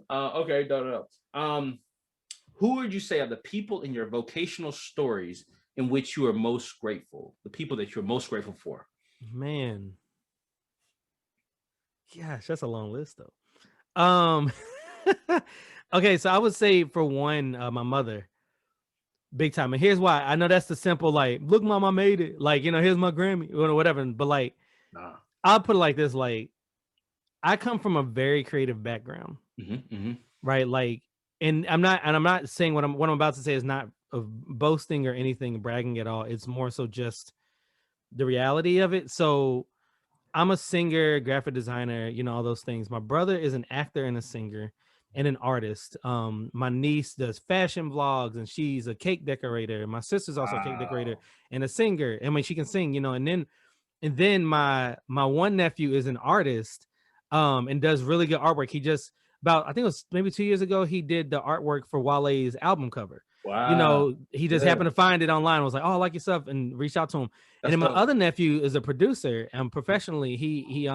Okay, no. Who would you say are the people in your vocational stories in which you are most grateful? The people that you're most grateful for. Man, gosh, that's a long list though. Okay, so I would say for one, my mother, big time. And here's why. I know that's the simple, like, look, mom, I made it. Like, here's my Grammy or whatever. But like, Nah. I'll put it like this: like, I come from a very creative background, Mm-hmm. right? Like, and I'm not saying what I'm about to say is not of boasting or anything, bragging at all. It's more so just the reality of it. So I'm a singer, graphic designer, all those things. My brother is an actor and a singer and an artist. My niece does fashion vlogs and she's a cake decorator. My sister's also a cake decorator Wow. and a singer. I mean, she can sing, and then my one nephew is an artist, and does really good artwork. He just about I think it was maybe 2 years ago he did the artwork for Wale's album cover. Wow. He just Yeah. happened to find it online. Was like, oh, I like your stuff, and reached out to him. And That's then my dope. other nephew is a producer, and professionally he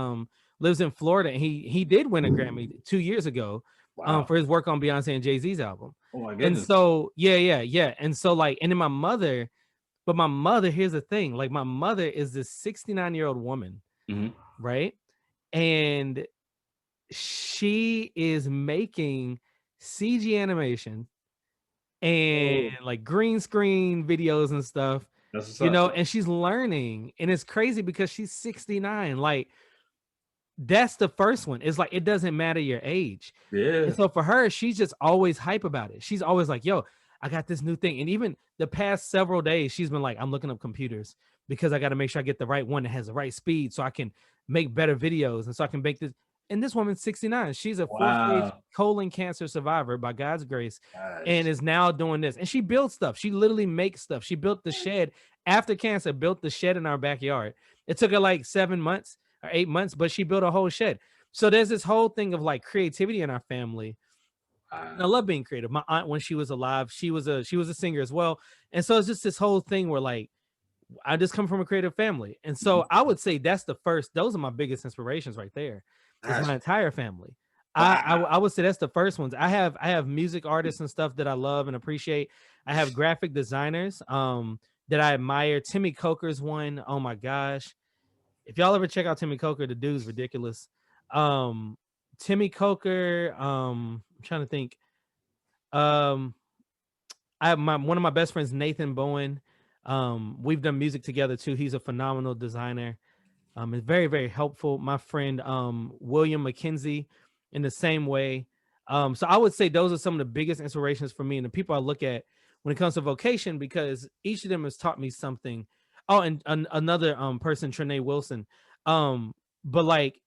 lives in Florida, and he did win a Grammy 2 years ago, Wow. for his work on Beyonce and Jay-Z's album. Oh my And goodness. so yeah. And so like, and then my mother, here's the thing, like my mother is this 69-year-old woman, Mm-hmm. right? And she is making CG animation and Oh, like green screen videos and stuff, that's what's up. and she's learning. And it's crazy because she's 69. Like, that's the first one. It's like, it doesn't matter your age. And Yeah. so for her, she's just always hype about it. She's always like, yo, I got this new thing. And even the past several days, she's been like, I'm looking up computers because I got to make sure I get the right one that has the right speed so I can make better videos and so I can make this. And this woman's 69. She's a fourth stage Wow. colon cancer survivor by God's grace, and Gosh. is now doing this. And she built stuff. She literally makes stuff. She built the shed after cancer, built the shed in our backyard. It took her like 7 months or 8 months, but she built a whole shed. So there's this whole thing of like creativity in our family. And I love being creative. My aunt, when she was alive, she was a singer as well. And so it's just this whole thing where like, I just come from a creative family. And so I would say that's the first, those are my biggest inspirations right there, is Gosh. my entire family. Wow. I would say that's the first ones. I have music artists and stuff that I love and appreciate. I have graphic designers that I admire. Timmy Coker's one. Oh my gosh. If y'all ever check out Timmy Coker, the dude's ridiculous. Um Timmy Coker, I'm trying to think. Um I have one of my best friends, Nathan Bowen. We've done music together too. He's a phenomenal designer. It's very, very helpful. My friend, William McKenzie, in the same way. So I would say those are some of the biggest inspirations for me and the people I look at when it comes to vocation, because each of them has taught me something. Oh, and another person, Trinae Wilson. Um, but like,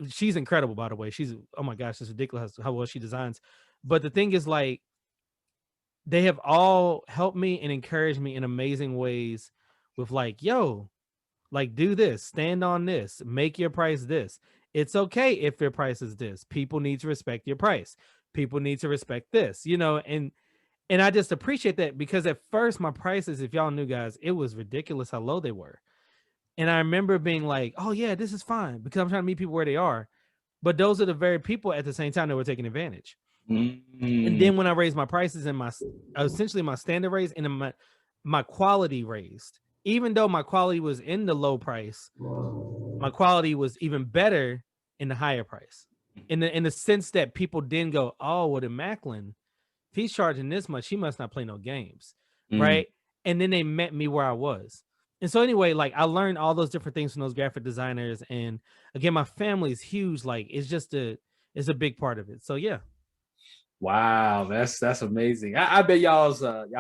she's incredible, by the way. She's, oh my gosh, it's ridiculous how well she designs. But the thing is, like, they have all helped me and encouraged me in amazing ways with like, yo, like, do this, stand on this, make your price this. It's okay if your price is this. People need to respect your price. People need to respect this, and I just appreciate that, because at first my prices, if y'all knew, guys, it was ridiculous how low they were. And I remember being like, oh yeah, this is fine because I'm trying to meet people where they are. But those are the very people at the same time that were taking advantage. And Mm. then when I raised my prices and my essentially my standard raised, and then my quality raised, even though my quality was in the low price, my quality was even better in the higher price. In the sense that people then go, oh, well, the Macklin, if he's charging this much, he must not play no games, Mm. right? And then they met me where I was. And so anyway, like, I learned all those different things from those graphic designers. And again, my family is huge. Like, it's a big part of it. So yeah. Wow, that's amazing. I bet your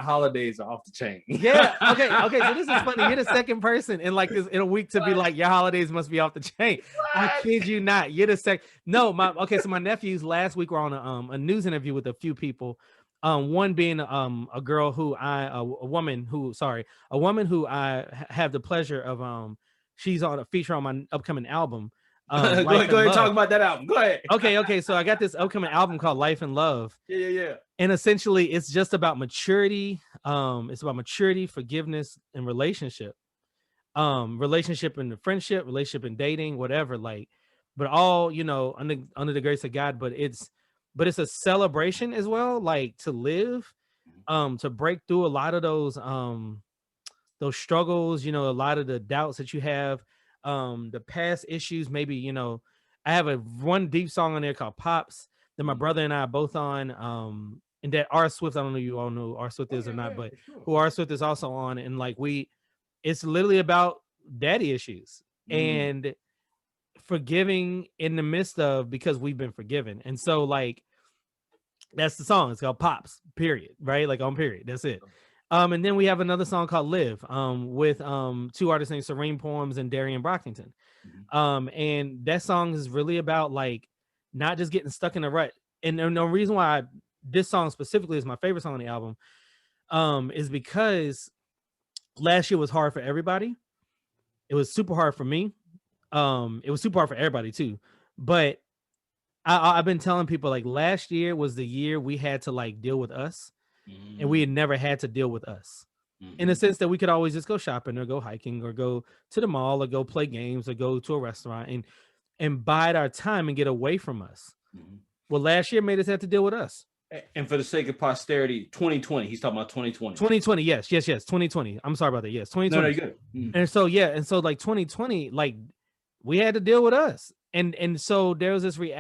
holidays are off the chain. Yeah. Okay. So this is funny. You're the second person in like this in a week to be What? like, your holidays must be off the chain. I What? kid you not. You're the second. No, my okay. So my nephews last week were on a news interview with a few people. One being a girl who a woman who, sorry, a woman who have the pleasure of she's on a feature on my upcoming album, Go Life ahead, go and ahead and talk Love. about that album. Go ahead. Okay. So I got this upcoming album called Life and Love, Yeah. and essentially it's just about maturity. It's about maturity, forgiveness, and relationship and friendship, relationship and dating, whatever. Like, but all, you know, under the grace of God. But it's a celebration as well, like to live, to break through a lot of those struggles, you know, a lot of the doubts that you have, the past issues. Maybe, you know, I have a one deep song on there called Pops that my brother and I are both on. And that R Swift, I don't know if you all know who R Swift Oh is yeah, or not, yeah, but for sure. who R Swift is also on. And like it's literally about daddy issues and forgiving in the midst of, because we've been forgiven. And so like that's the song. It's called Pops, period. Right? Like on period. That's it. And then we have another song called Live, with two artists named Serene Poems and Darian Brockington. And that song is really about like not just getting stuck in a rut. And the reason why this song specifically is my favorite song on the album, is because last year was hard for everybody. It was super hard for me. It was super hard for everybody too. But I've been telling people like last year was the year we had to like deal with us, and we had never had to deal with us. In the sense that we could always just go shopping or go hiking or go to the mall or go play games or go to a restaurant and bide our time and get away from us. Well, last year made us have to deal with us. And for the sake of posterity, 2020. He's talking about 2020. 2020, yes. 2020. I'm sorry about that. Yes, 2020. No, you're good. And so yeah, and so like 2020, like we had to deal with us, and so there was this reality